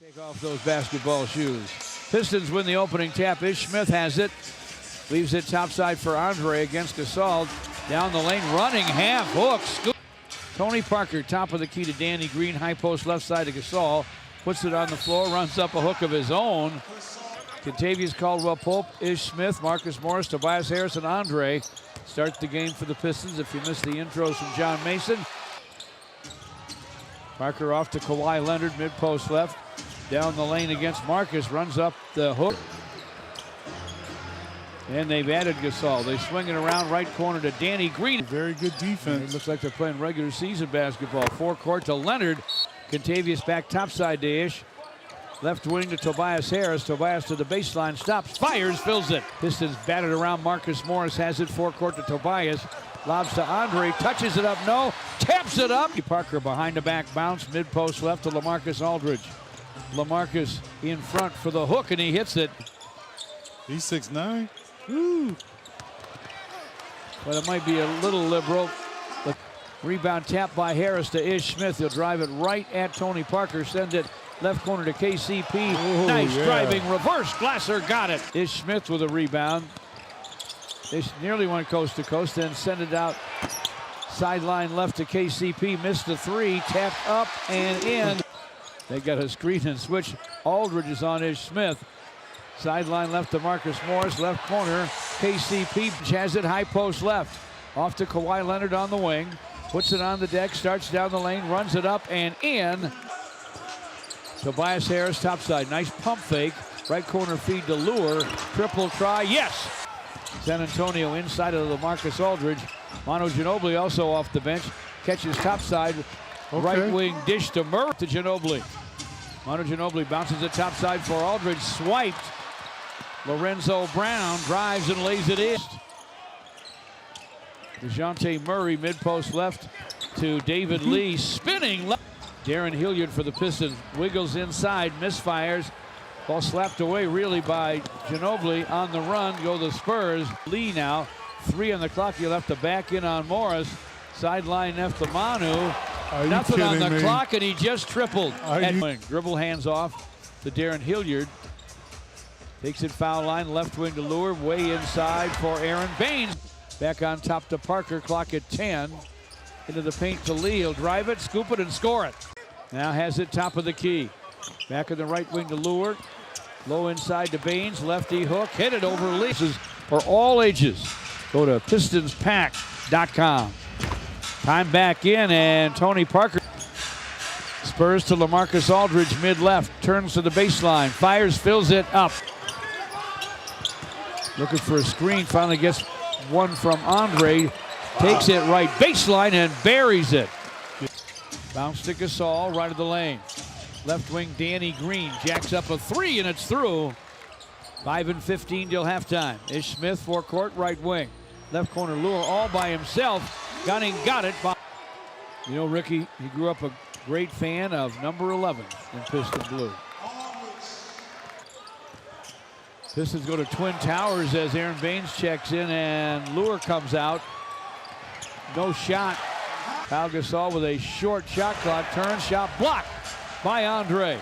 Take off those basketball shoes. Pistons win the opening tap. Ish Smith has it. Leaves it topside for Andre against Gasol. Down the lane, running half hook. Scoop. Tony Parker, top of the key to Danny Green. High post left side to Gasol. Puts it on the floor, runs up a hook of his own. Kentavious Caldwell-Pope, Ish Smith, Marcus Morris, Tobias Harris, and Andre start the game for the Pistons. If you missed the intros from John Mason. Parker off to Kawhi Leonard, mid-post left. Down the lane against Marcus, runs up the hook. And they've added Gasol. They swing it around right corner to Danny Green. Very good defense. It looks like they're playing regular season basketball. Forecourt to Leonard. Kentavious back topside to Ish. Left wing to Tobias Harris. Tobias to the baseline, stops, fires, fills it. Pistons batted around. Marcus Morris has it. Forecourt to Tobias. Lobs to Andre, touches it up, no, taps it up. Parker behind the back bounce, mid-post left to LaMarcus Aldridge. LaMarcus in front for the hook, and he hits it. He's 6'9". Woo. But it might be a little liberal. The rebound tap by Harris to Ish Smith. He'll drive it right at Tony Parker, send it left corner to KCP. Ooh, nice yeah. driving reverse. Glasser got it. Ish Smith with a rebound. They nearly went coast to coast, then send it out sideline left to KCP. Missed the three, tapped up and in. They got a screen and switch. Aldridge is on Ish Smith. Sideline left to Marcus Morris, left corner. KCP has it, high post left. Off to Kawhi Leonard on the wing. Puts it on the deck, starts down the lane, runs it up and in. Tobias Harris topside, nice pump fake. Right corner feed to Lure. Triple try, yes! San Antonio inside of the Marcus Aldridge. Manu Ginobili also off the bench. Catches topside. Okay. Right wing dish to Murray to Ginobili. Manu Ginobili bounces it topside for Aldridge. Swiped. Lorenzo Brown drives and lays it in. DeJounte Murray mid-post left to David Lee. Spinning left. Darren Hilliard for the Pistons. Wiggles inside, misfires. Ball slapped away really by Ginobili. On the run go the Spurs. Lee now, 3 on the clock. He'll have to back in on Morris. Sideline left to Manu. Nothing on the clock, and he just tripled. Dribble hands off to Darren Hilliard. Takes it foul line, left wing to Lure. Way inside for Aaron Baines. Back on top to Parker, clock at 10. Into the paint to Lee. He'll drive it, scoop it, and score it. Now has it top of the key. Back in the right wing to Lure. Low inside to Baines, lefty hook, hit it over Lee. This is for all ages. Go to PistonsPack.com. Time back in, and Tony Parker. Spurs to LaMarcus Aldridge, mid-left, turns to the baseline, fires, fills it up. Looking for a screen, finally gets one from Andre. Takes it right baseline and buries it. Bounce to Gasol, right of the lane. Left wing Danny Green jacks up a 3 and it's through. 5:15 till halftime. Ish Smith forecourt, right wing. Left corner Lure all by himself. Gunning got it. You know, Ricky, he grew up a great fan of number 11 in Piston Blue. Pistons go to Twin Towers as Aaron Baines checks in and Lure comes out. No shot. Pau Gasol with a short shot clock. Turns, shot blocked by Andre.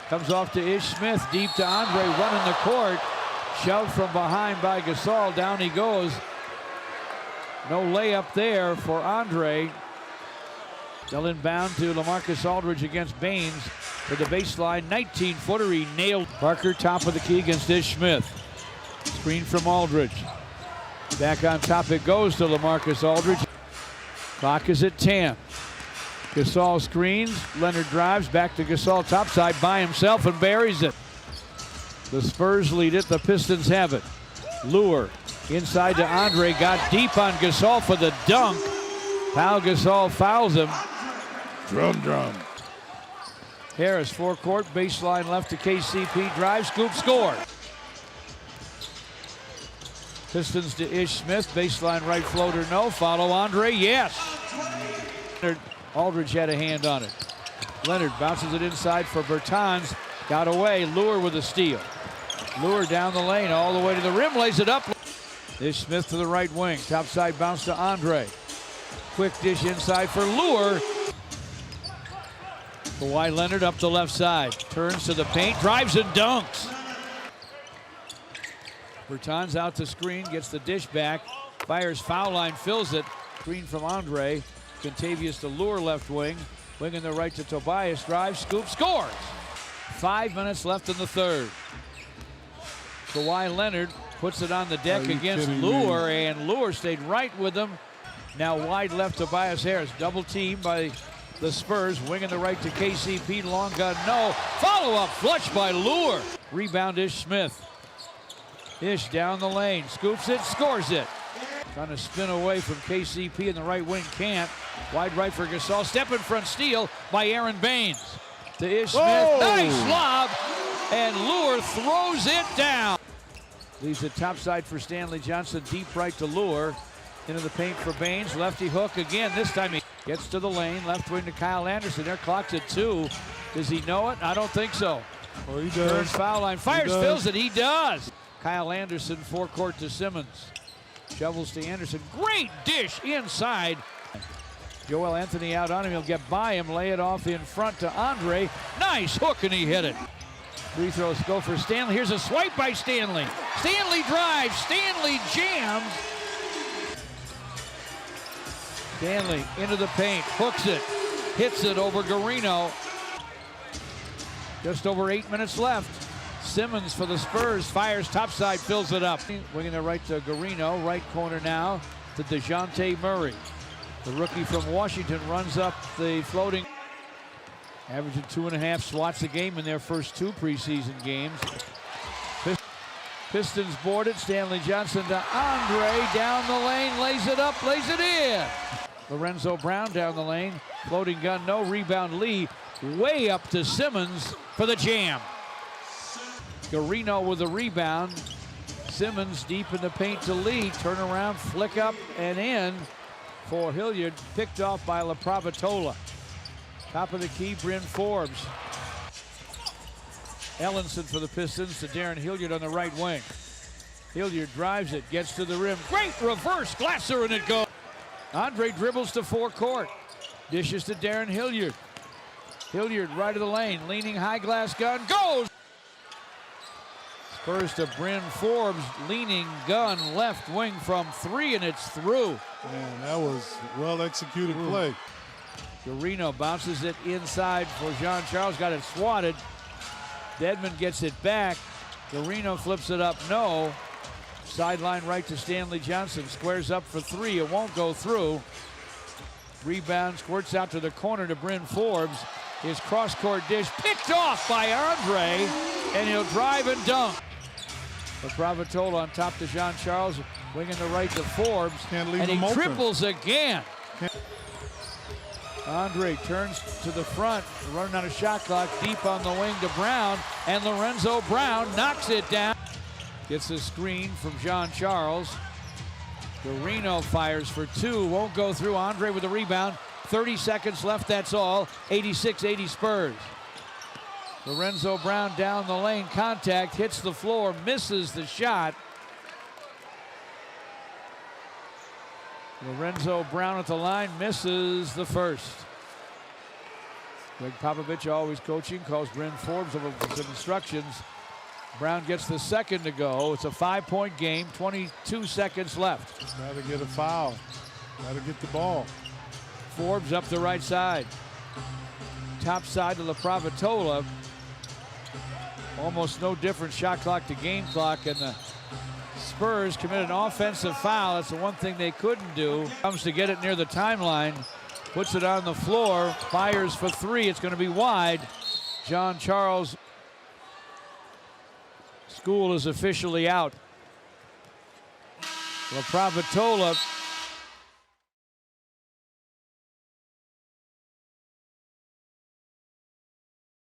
Comes off to Ish Smith, deep to Andre, running the court. Shoved from behind by Gasol, down he goes. No layup there for Andre. Still inbound to LaMarcus Aldridge against Baines for the baseline. 19-footer, he nailed. Parker top of the key against Ish Smith. Screen from Aldridge. Back on top it goes to LaMarcus Aldridge. Clock is at 10. Gasol screens, Leonard drives, back to Gasol topside by himself and buries it. The Spurs lead it, the Pistons have it. Lure inside to Andre, got deep on Gasol for the dunk. Pau Gasol fouls him. Drum. Harris forecourt, baseline left to KCP, drive, scoop, score. Pistons to Ish Smith, baseline right floater, no. Follow Andre, yes. Aldridge had a hand on it. Leonard bounces it inside for Bertans. Got away, Lure with a steal. Lure down the lane, all the way to the rim, lays it up. Ish Smith to the right wing, topside bounce to Andre. Quick dish inside for Lure. Kawhi Leonard up the left side. Turns to the paint, drives and dunks. Bertans out to screen, gets the dish back. Fires foul line, fills it. Screen from Andre. Contavious to Lure left wing. Wing in the right to Tobias. Drives, scoop, scores. 5 minutes left in the third. Kawhi Leonard puts it on the deck against Lure, and Lure stayed right with him. Now wide left Tobias Harris. Double team by the Spurs. Wing in the right to KCP. Long gun, no. Follow-up flush by Lure. Rebound Ish Smith. Ish down the lane. Scoops it, scores it. Trying to spin away from KCP in the right wing, can't. Wide right for Gasol. Step in front steal by Aaron Baines. To Ish Smith. Whoa. Nice lob. And Lure throws it down. Leaves it topside for Stanley Johnson. Deep right to Lure. Into the paint for Baines. Lefty hook again. This time he gets to the lane. Left wing to Kyle Anderson. There, clock's at 2. Does he know it? I don't think so. Oh, he does. Turns foul line. Fires, fills it. He does. Kyle Anderson, forecourt to Simmons. Shovels to Anderson. Great dish inside. Joel Anthony out on him. He'll get by him. Lay it off in front to Andre. Nice hook, and he hit it. Free throws go for Stanley. Here's a swipe by Stanley. Stanley drives. Stanley jams. Stanley into the paint. Hooks it. Hits it over Garino. Just over 8 minutes left. Simmons for the Spurs. Fires topside. Fills it up. Winging the right to Garino. Right corner now to DeJounte Murray. The rookie from Washington runs up the floating. Averaging 2.5 swats a game in their first 2 preseason games. Pistons boarded. Stanley Johnson to Andre. Down the lane. Lays it up. Lays it in. Lorenzo Brown down the lane. Floating gun. No. Rebound Lee. Way up to Simmons for the jam. Garino with the rebound. Simmons deep in the paint to Lee. Turn around. Flick up and in for Hilliard. Picked off by LaPravitola. Top of the key, Bryn Forbes. Ellenson for the Pistons to Darren Hilliard on the right wing. Hilliard drives it, gets to the rim. Great reverse, Glasser, and it goes. Andre dribbles to forecourt. Dishes to Darren Hilliard. Hilliard right of the lane, leaning high glass gun, goes! Spurs to Bryn Forbes, leaning gun, left wing from 3, and it's through. Man, that was well-executed play. Garino bounces it inside for Jean-Charles, got it swatted. Dedmon gets it back. Garino flips it up, no. Sideline right to Stanley Johnson, squares up for 3, it won't go through. Rebound, squirts out to the corner to Bryn Forbes. His cross-court dish picked off by Andre, and he'll drive and dunk. LaPravitola on top to Jean-Charles, winging the right to Forbes, Can't leave and him he open. triples again. Andre turns to the front, running on a shot clock, deep on the wing to Brown, and Lorenzo Brown knocks it down. Gets a screen from Jean-Charles. Garino fires for 2, won't go through. Andre with the rebound. 30 seconds left, that's all. 86-80 Spurs. Lorenzo Brown down the lane, contact, hits the floor, misses the shot. Lorenzo Brown at the line, misses the first. Greg Popovich, always coaching, calls Bryn Forbes over some instructions. Brown gets the second to go. It's a 5-point game, 22 seconds left. Got to get a foul. Got to get the ball. Forbes up the right side. Top side to LaPravitola. Almost no different shot clock to game clock, and the Spurs committed an offensive foul. That's the one thing they couldn't do. Comes to get it near the timeline. Puts it on the floor. Fires for 3. It's going to be wide. Jean-Charles. School is officially out. LaPravitola